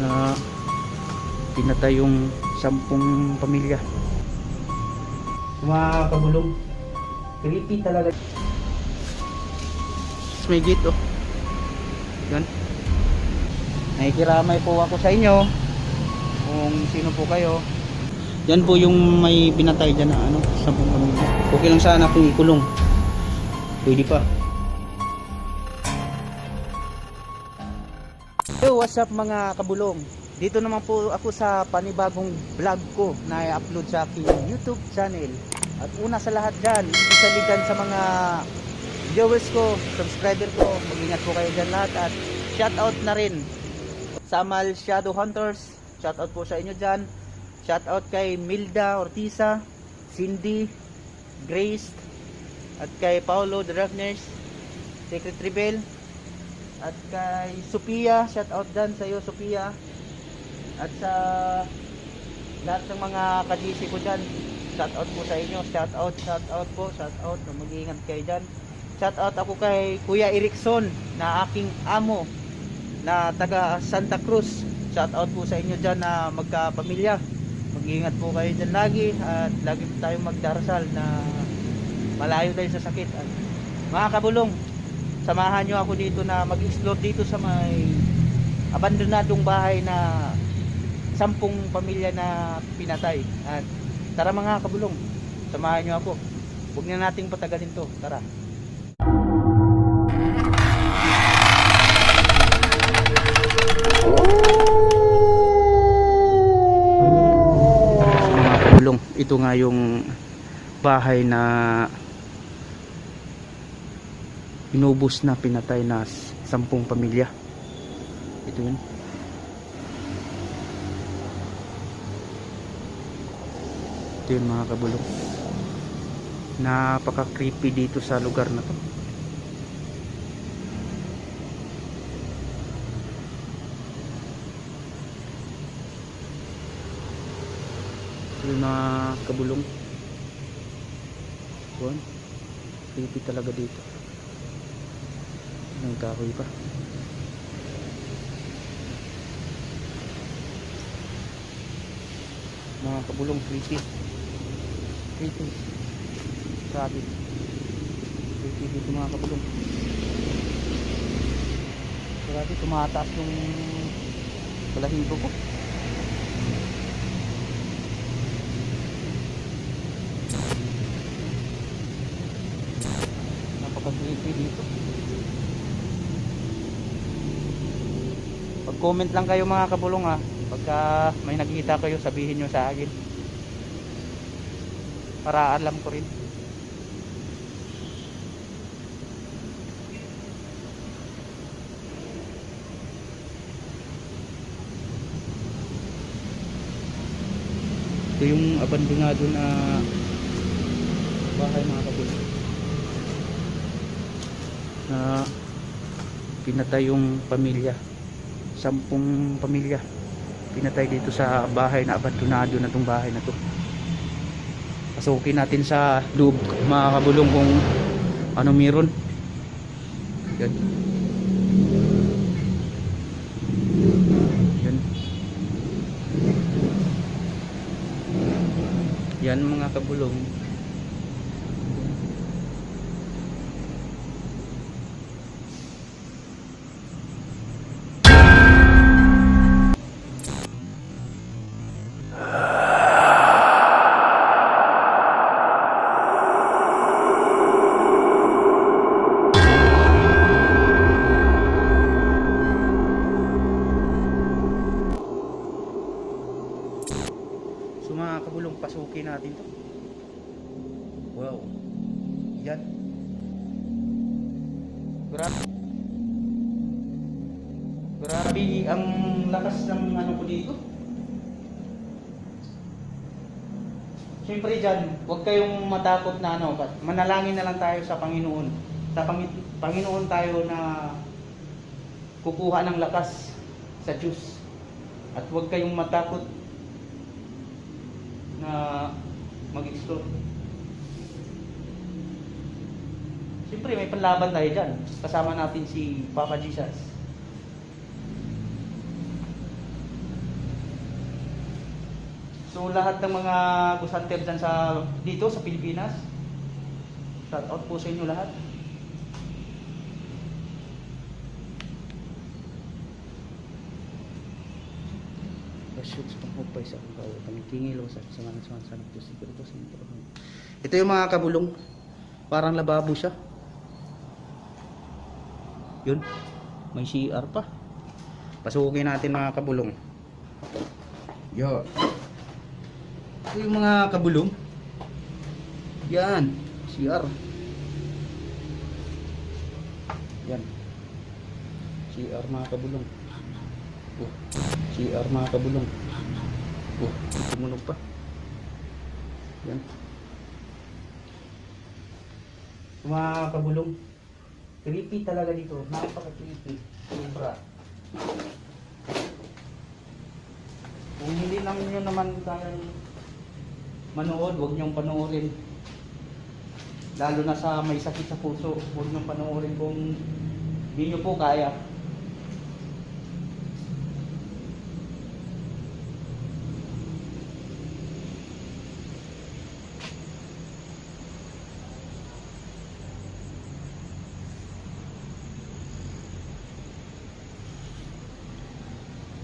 na pinatay yung 10 pamilya. Mga kabulong, creepy talaga. May gate oh. Yan. Nakikiramay po ako sa inyo kung sino po kayo. Yan po yung may pinatay dyan na 10 pamilya. Okay lang sana kung ikulong. Pwede pa. Yo, what's up mga kabulong? Dito naman po ako sa panibagong vlog ko na i-upload sa aking YouTube channel. At una sa lahat dyan, especially dyan sa mga viewers ko, subscriber ko, mag-ingat po kayo dyan lahat. At shoutout na rin sa Amal Shadow Hunters, shoutout po sa inyo dyan. Shoutout kay Milda Ortiza, Cindy, Grace, at kay Paulo The Darkness, Secret Rebel, at kay Sophia, shoutout dyan sa iyo Sophia. At sa lahat ng mga ka-GC ko dyan, shoutout po sa inyo, shoutout po, shoutout, mag-iingat kayo dyan. Shoutout ako kay Kuya Erickson na aking amo na taga Santa Cruz, shoutout po sa inyo dyan na magkapamilya. Mag-iingat po kayo dyan lagi at lagi po tayong magdarasal na malayo tayo sa sakit. At mga kabulong, samahan nyo ako dito na mag-explore dito sa may abandonadong bahay na 10 pamilya na pinatay. At tara mga kabulong, samahan nyo ako. Huwag na nating patagalin to, tara. Ito nga yung bahay na inubos na pinatay na 10 pamilya. Ito yun. Ito yun mga kabulong. Napaka creepy dito sa lugar na to. Yung mga kabulong, buwan, creepy talaga dito. May kahoy pa. Mga kabulong, creepy, grabe, creepy dito mga kabulong. Grabe, tumataas yung balahibo ko. Napaka-creepy dito. Pag-comment lang kayo mga kabulong ha. Pagka may nakikita kayo, sabihin nyo sa akin para alam ko rin. Ito yung abandonado na bahay mga kabulong na pinatay yung pamilya, 10 pamilya pinatay dito sa bahay na abandonado na tong bahay na to. Pasukin natin sa loob mga kabulong kung ano meron. Yan. Yan. Yan mga kabulong. So mga kabulong, pasukin natin to. Wow. Yan. Grabe ang lakas ng ano ko dito. Siyempre dyan, huwag kayong matakot na ano, manalangin na lang tayo sa Panginoon. Sa Panginoon tayo na kukuha ng lakas sa Diyos. At huwag kayong matakot na mag-explore. Siyempre may panlaban tayo dyan. Kasama natin si Papa Jesus. So lahat ng mga bush hunter dyan dito sa Pilipinas, shout out po sa inyo lahat. Shoots pang hupay sa akong kawo pangkingilo sa sangan to siguro to sa ito. Ito yung mga kabulong, parang lababo siya. Yun, may CR pa. Pasukin natin mga kabulong. Yo. Ito yung mga kabulong. Yan, CR. Yan. CR mga kabulong. Oh, CR mga kabulong. Oh, tumunog pa. Yan. Mga kabulong. Creepy talaga dito. Napaka-creepy. Sobra. Kung hindi naman nyo naman kayang manood, huwag nyong panoorin. Lalo na sa may sakit sa puso, huwag nyong panoorin kung hindi nyo po kaya.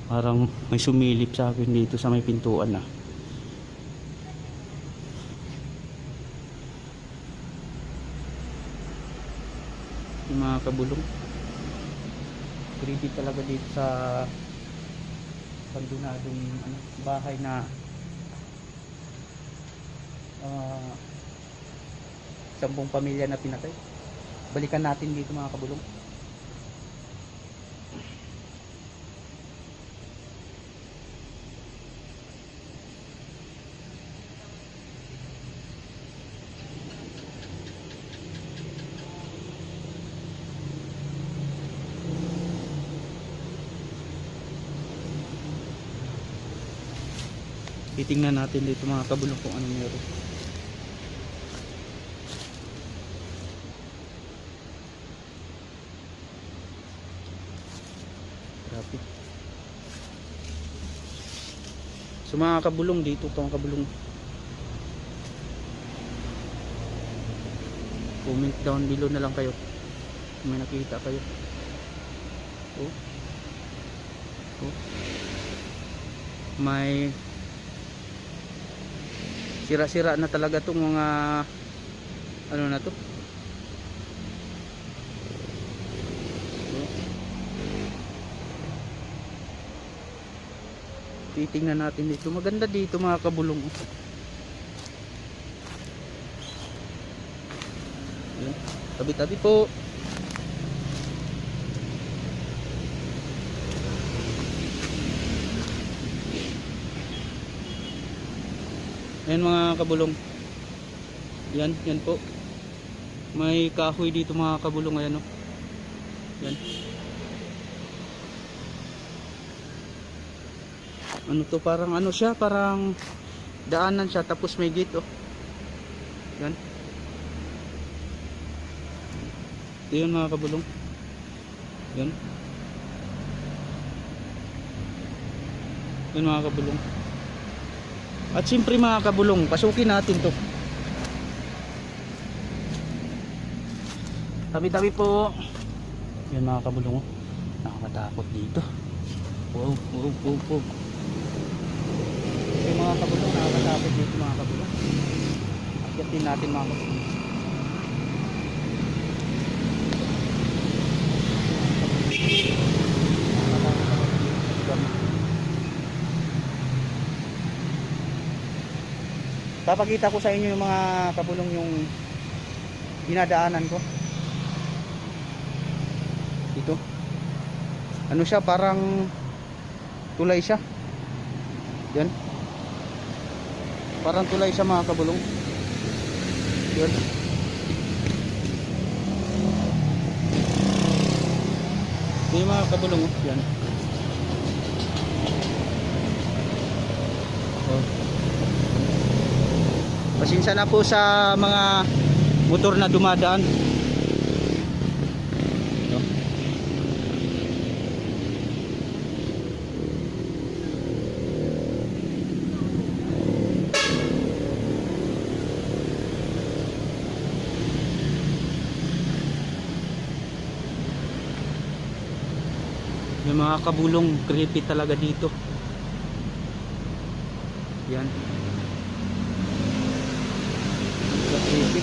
Parang may sumilip sa akin dito sa may pintuan na. Yung mga kabulong. Creepy talaga dito sa abandonadong bahay na 10 pamilya na pinatay. Balikan natin dito mga kabulong. Titingnan natin dito mga kabulong kung anong meron. Grabe. So mga kabulong dito pa mga kabulong. Comment down below na lang kayo kung may nakita kayo. Oh. Oh. May sira-sira na talaga tong mga ano na to. Titingnan natin dito. Maganda dito mga kabulong. Tabi-tabi po. Ayan mga kabulong. Yan, yan po. May kahoy dito mga kabulong. Ayan o. Yan. Ano to, parang ano siya, parang daanan siya tapos may gate o. Yan. Ito yun mga kabulong. Yan. Yan mga kabulong. At siyempre mga kabulong, pasukin natin to. Tabi-tabi po. Yan mga kabulong, nakakatakot dito. Wow, wow, wow, wow. Yung mga kabulong, nakakatakot dito mga kabulong. Akyatin natin mga kabulong. Papakita ko sa inyo yung mga kabulong yung dinadaanan ko. Ito. Ano siya, parang tulay siya. Yan. Parang tulay siya mga kabulong. Yan. Yung mga kabulong, yan. Oh. Pasensya na po sa mga motor na dumadaan. No? Mga kabulong, creepy talaga dito. Yan. Creepy.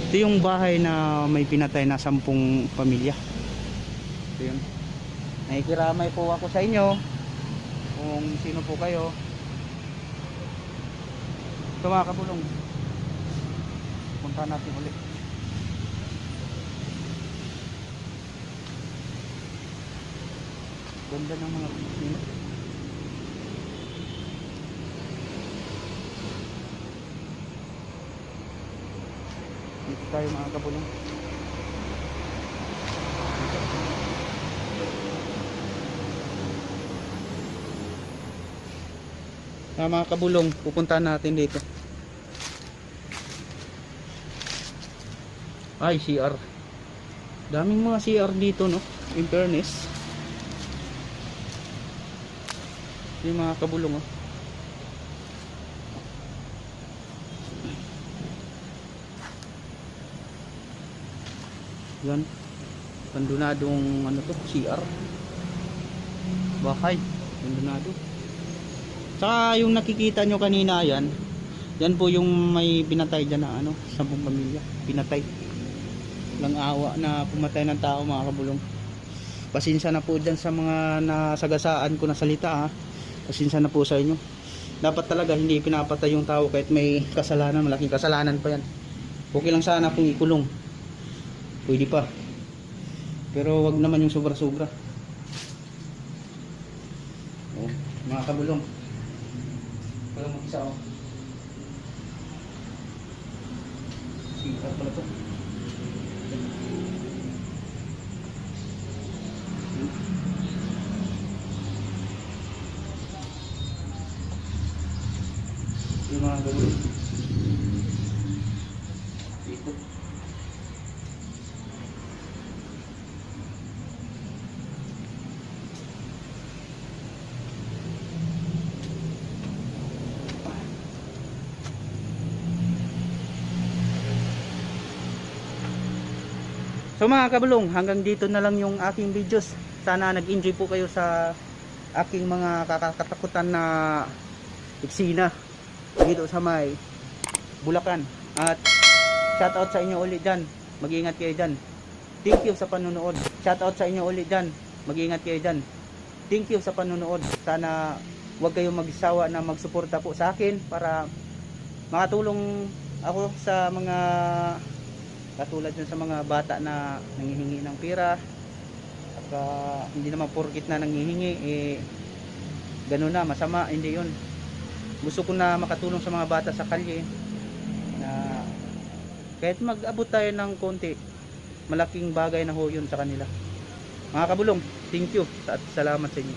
Ito yung bahay na may pinatay na 10 pamilya. Ito yun. Nakikiramay po ako sa inyo kung sino po kayo. Ito mga kabulong, punta natin ulit. Ganda ng mga piscina. Dito tayo mga kabulong. Mga kabulong, pupuntahan natin dito. Ay, CR. Daming mga CR dito, no? In fairness. Yung mga kabulong, oh. Yan. Abandonadong ano to, CR. Bahay. Abandonado. Saka yung nakikita nyo kanina yan, yan po yung may pinatay dyan na ano, 10 pamilya. Pinatay. Lang awa na pumatay ng tao mga kabulong. Pasensya na po dyan sa mga nasagasaan ko na salita ha. Pasensya na po sa inyo. Dapat talaga hindi pinapatay yung tao kahit may kasalanan, malaking kasalanan pa yan. Okay lang sana kung ikulong. Pwede pa. Pero wag naman yung sobra-sobra. Oh, mga kabulong. Walang mag-isa oh. Sikat pala to. Yung mga kabulong. Dito. So mga kabulong, hanggang dito na lang yung aking videos. Sana nag-enjoy po kayo sa aking mga kakatakutan na eksena dito sa may Bulacan. At shoutout sa inyo ulit dyan. Mag-iingat kayo dyan. Thank you sa panonood. Shoutout sa inyo ulit dyan. Mag-iingat kayo dyan. Thank you sa panonood. Sana huwag kayong magsawa na magsuporta po sa akin para makatulong ako sa mga katulad dyan sa mga bata na nangihingi ng pera. At hindi naman porkit na nangihingi eh ganun na, masama, hindi yun. Gusto ko na makatulong sa mga bata sa kalye na kahit mag-abot tayo ng konti, malaking bagay na ho yun sa kanila. Mga kabulong, thank you at salamat sa inyo.